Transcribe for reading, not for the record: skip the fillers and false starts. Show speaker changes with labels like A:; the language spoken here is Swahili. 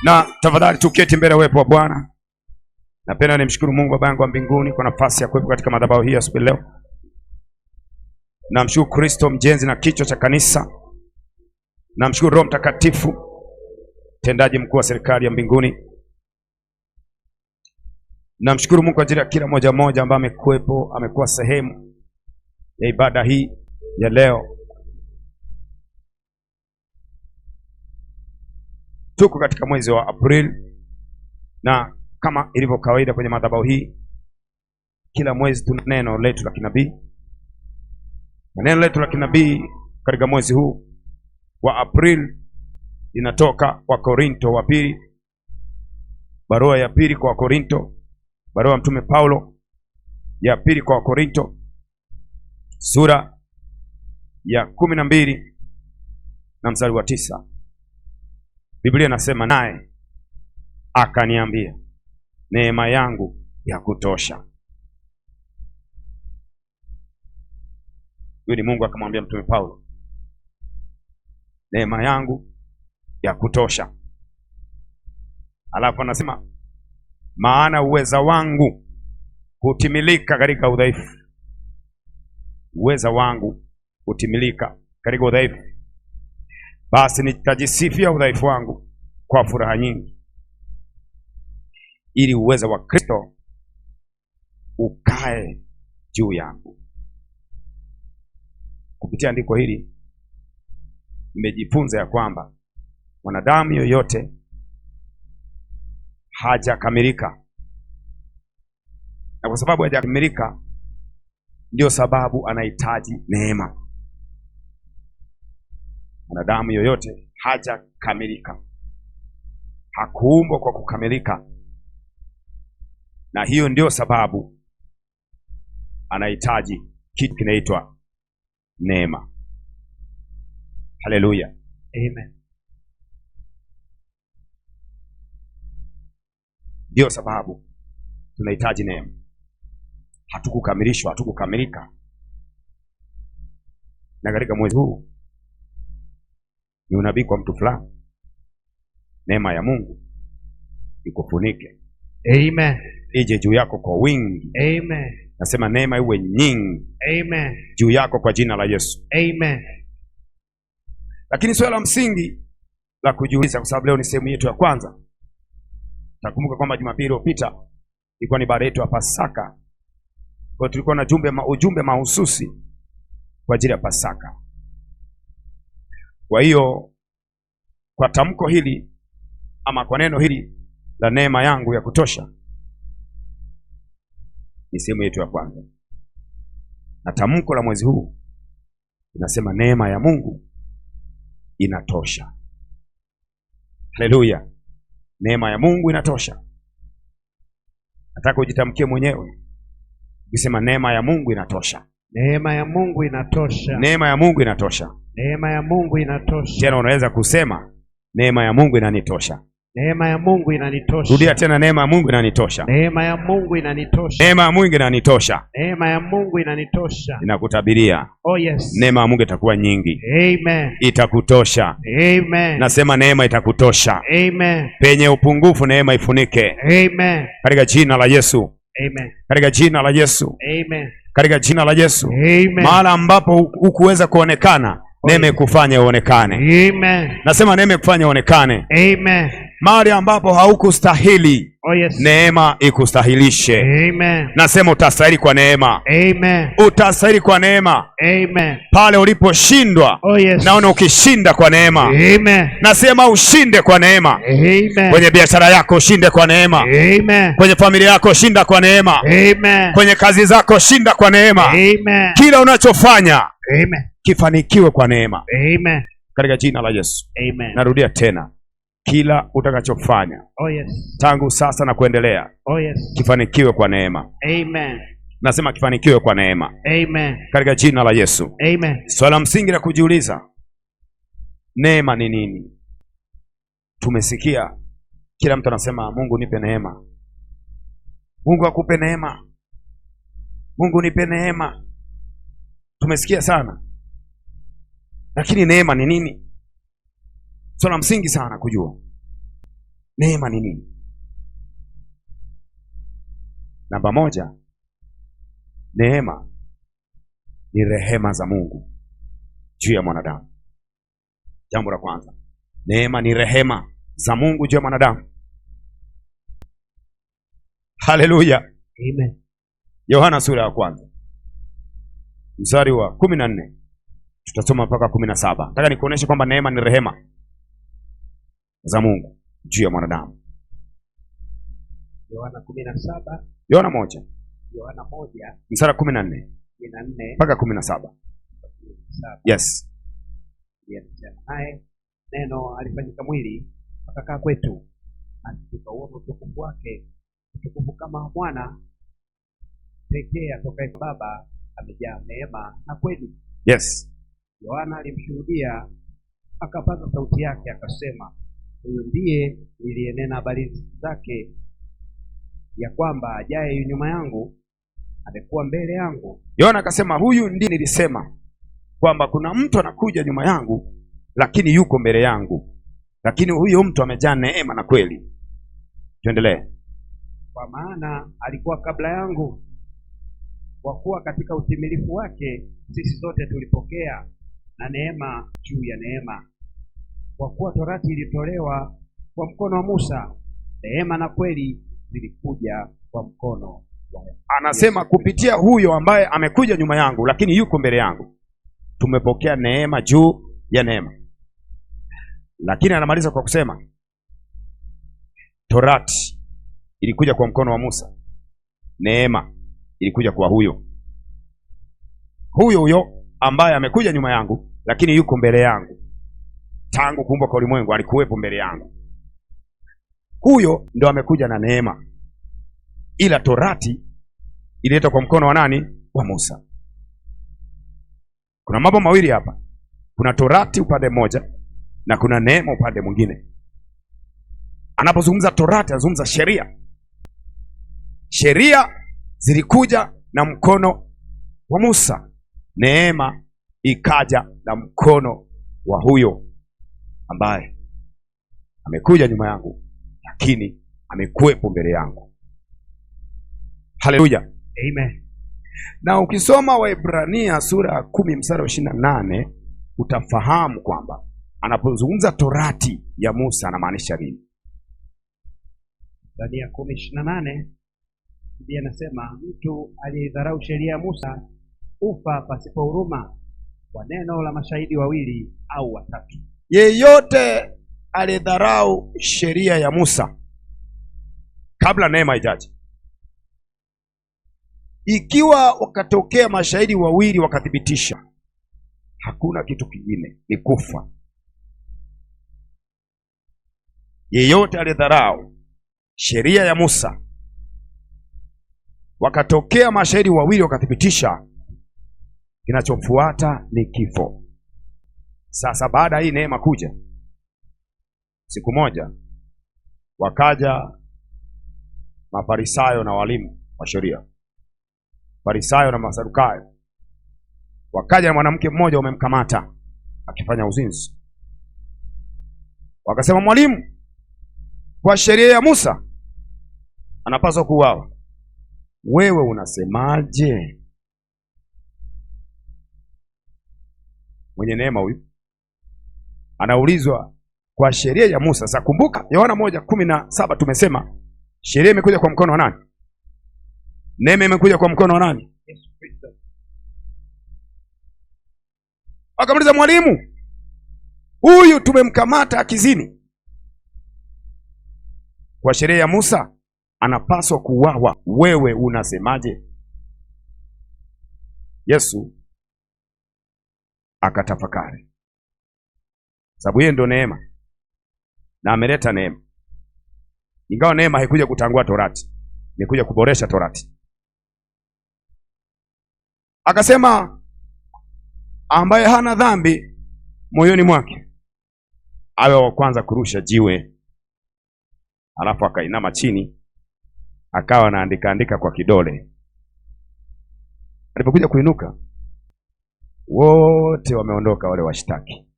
A: Na tafadhali tuketi mbele uwepo wa Bwana. Napenda nimshukuru Mungu Baba yangu wa mbinguni kwa nafasi ya kuwepo katika madhabahu hii asubuhi leo. Namshukuru Kristo mjenzi na kichwa cha kanisa. Namshukuru Roho Mtakatifu mtendaji mkuu wa serikali ya mbinguni. Namshukuru Mungu kwa ajili ya kila mmoja mmoja ambaye amekuwepo, amekuwa sehemu ya ibada hii ya leo. Tuko katika mwezi wa Aprili, na kama ilivyo kawaida kwenye madhabahu hii, kila mwezi tuna neno letu la kinabii. Na neno letu la kinabii katika mwezi huu wa Aprili linatoka kwa Korinto wa pili, barua ya pili kwa Korinto, barua ya Mtume Paulo ya pili kwa Korinto, sura ya 12 na mstari wa 9. Biblia inasema, naye akaniambia, neema yangu ya kutosha. Huyu ni Mungu akamwambia Mtume Paulo, neema yangu ya kutosha. Alafu anasema, maana uweza wangu hutimilika katika udhaifu. Uweza wangu hutimilika katika udhaifu. Basi nitajisifia udhaifu wangu kwa furaha nyingi, ili uweza wa Kristo ukae juu yangu. Kupitia andiko hili nimejifunza ya kwamba mwanadamu yoyote hajakamilika, na kwa sababu hajakamilika ndio sababu anahitaji neema. Mwanadamu yoyote hajakamilika, hakuumbwa kwa kukamilika, na hiyo ndio sababu anahitaji kitu kinaitwa neema. Haleluya,
B: amen.
A: Ndio sababu tunahitaji neema. Hatukukamilishwa, hatukukamilika. Na katika mwezi huu ni unabii kwa mtu fulani. Neema ya Mungu ikufunike,
B: amen.
A: Ije juu yako kwa wingi,
B: amen.
A: Nasema neema iwe nyingi,
B: amen,
A: juu yako kwa jina la Yesu,
B: amen.
A: Lakini swala la msingi la kujiuliza, kwa sababu leo ni sehemu yetu ya kwanza. Nakumbuka kwamba Jumapili iliyopita ilikuwa ni baada yetu ya Pasaka. Kwa tulikuwa na ujumbe mahususi kwa ajili ya Pasaka. Kwa hiyo kwa tamko hili ama kwa neno hili la neema yangu ya kutosha, ni sehemu yetu ya kwanza. Na tamko la mwezi huu linasema neema ya Mungu inatosha. Haleluya, neema ya Mungu inatosha. Nataka ujitamkie mwenyewe ukisema, neema ya Mungu inatosha.
B: Neema ya Mungu inatosha.
A: Neema ya Mungu inatosha.
B: Neema ya Mungu inatosha.
A: Tena unaweza kusema, neema ya Mungu inanitosha.
B: Neema ya Mungu inanitosha.
A: Rudia tena, neema ya Mungu inanitosha.
B: Neema ya Mungu inanitosha.
A: Neema ya Mungu inanitosha.
B: Neema ya Mungu inanitosha.
A: Ninakutabiria,
B: oh yes,
A: neema ya Mungu itakuwa nyingi.
B: Amen.
A: Itakutosha.
B: Amen.
A: Nasema neema itakutosha.
B: Amen.
A: Penye upungufu neema ifunike.
B: Amen.
A: Katika jina la Yesu.
B: Amen.
A: Katika jina la Yesu.
B: Amen.
A: Katika jina la Yesu.
B: Amen.
A: Mahala ambapo hukuweza kuonekana, neema ikufanye uonekane.
B: Amen.
A: Nasema neema ikufanye uonekane.
B: Amen.
A: Mahali ambapo haukustahili,
B: oh yes,
A: neema ikustahilishe.
B: Amen.
A: Nasema utastahili kwa neema.
B: Amen.
A: Utastahili kwa neema.
B: Amen.
A: Pale uliposhindwa,
B: oh yes,
A: naona ukishinda kwa neema.
B: Amen.
A: Nasema ushinde kwa neema.
B: Amen.
A: Kwenye biashara yako ushinde kwa neema.
B: Amen.
A: Kwenye familia yako shinda kwa neema.
B: Amen.
A: Kwenye kazi zako shinda kwa neema.
B: Amen.
A: Kila unachofanya,
B: Amen,
A: kifanikiwe kwa neema.
B: Amen.
A: Katika jina la Yesu.
B: Amen.
A: Narudia tena, kila utakachofanya,
B: oh yes,
A: tangu sasa na kuendelea,
B: oh yes,
A: kifanikiwe kwa neema.
B: Amen.
A: Nasema kifanikiwe kwa neema.
B: Amen.
A: Katika jina la Yesu.
B: Amen.
A: Swala msingi la kujiuliza, neema ni nini? Tumesikia kila mtu anasema, Mungu nipe neema. Mungu akupe neema. Mungu nipe neema. Tumesikia sana. Lakini neema ni nini? Swala msingi sana kujua. Neema ni nini? Namba moja, neema ni rehema za Mungu juu ya mwanadamu. Jambo la kwanza, neema ni rehema za Mungu juu ya mwanadamu. Haleluya,
B: Amen.
A: Yohana sura ya kwanza mstari wa 14 tutasoma mpaka 17. Nataka nikuoneshe kwamba neema ni rehema za Mungu juu ya mwanadamu.
B: Yohana 17.
A: Yohana 1.
B: Yohana 1
A: mstari wa 14 mpaka 17. Yes.
B: Naye neno alifanyika mwili akakaa kwetu, nasi tukauona utukufu wake, utukufu kama mwana pekee atokaye kwa Baba, amejaa neema na kweli.
A: Yes.
B: Yohana alimshuhudia, akapaza sauti yake akasema, huyu ndiye niliyenena habari zake, ya kwamba ajaye yu nyuma yangu amekuwa mbele yangu.
A: Yohana akasema, huyu ndiye nilisema kwamba kuna mtu anakuja nyuma yangu, lakini yuko mbele yangu, lakini huyo mtu amejaa neema na kweli. Tuendelee.
B: Kwa maana alikuwa kabla yangu, kwa kuwa katika utimilifu wake sisi sote tulipokea na neema juu ya neema. Kwa kuwa torati ilitolewa kwa mkono wa Musa, neema na kweli zilikuja kwa mkono wa Yesu.
A: Anasema kupitia huyo ambaye amekuja nyuma yangu, lakini yuko mbele yangu, tumepokea neema juu ya neema. Lakini anamaliza kwa kusema torati ilikuja kwa mkono wa Musa, neema ilikuja kwa huyo ambaye amekuja nyuma yangu, lakini yuko mbele yangu. Tangu kuumbwa kwa ulimwengu alikuwepo mbele yangu. Huyo ndo amekuja na neema, ila torati ililetwa kwa mkono wa nani? Wa Musa. Kuna mambo mawili hapa, kuna torati upande mmoja na kuna neema upande mwingine. Anapozungumza torati anazungumza sheria. Sheria zilikuja na mkono wa Musa, neema ikaja na mkono wa huyo ambaye amekuja nyuma yangu, lakini amekuwepo mbele yangu. Haleluya,
B: Amen.
A: na ukisoma Waebrania sura ya 10 mstari wa 28 utafahamu kwamba anapozungumza torati ya Musa anamaanisha nini.
B: Waebrania 10:28 Biblia inasema, mtu aliyedharau sheria ya Musa ufa pasipo huruma kwa neno la mashahidi wawili au watatu.
A: Yeyote aliyedharau sheria ya Musa kabla neema ijaje, ikiwa wakatokea mashahidi wawili wakathibitisha, hakuna kitu kingine, ni kufa. Yeyote aliyedharau sheria ya Musa wakatokea mashahidi wawili wakathibitisha, kinachofuata ni kifo. Sasa baada ya hii neema kuja, siku moja wakaja Mafarisayo na walimu wa sheria, Farisayo na Masadukayo, wakaja na mwanamke mmoja wamemkamata akifanya uzinzi. Wakasema, mwalimu, kwa sheria ya Musa anapaswa kuuawa, wewe unasemaje? Mwenye neema huyu anaulizwa kwa sheria ya Musa. Sasa kumbuka Yohana 1:17 tumesema sheria imekuja kwa mkono wa nani? Neema imekuja kwa mkono wa nani?
B: Yesu Kristo.
A: Akamuuliza, mwalimu, huyu tumemkamata akizini, kwa sheria ya Musa anapaswa kuuawa, wewe unasemaje? Yesu akatafakari, sababu yeye ndo neema na ameleta neema. Ingawa neema haikuja kutangua torati, imekuja kuboresha torati. Akasema, ambaye hana dhambi moyoni mwake awe wa kwanza kurusha jiwe. Alafu akainama chini akawa anaandika kwa kidole. Alipokuja kuinuka, wote wameondoka wale washtaki.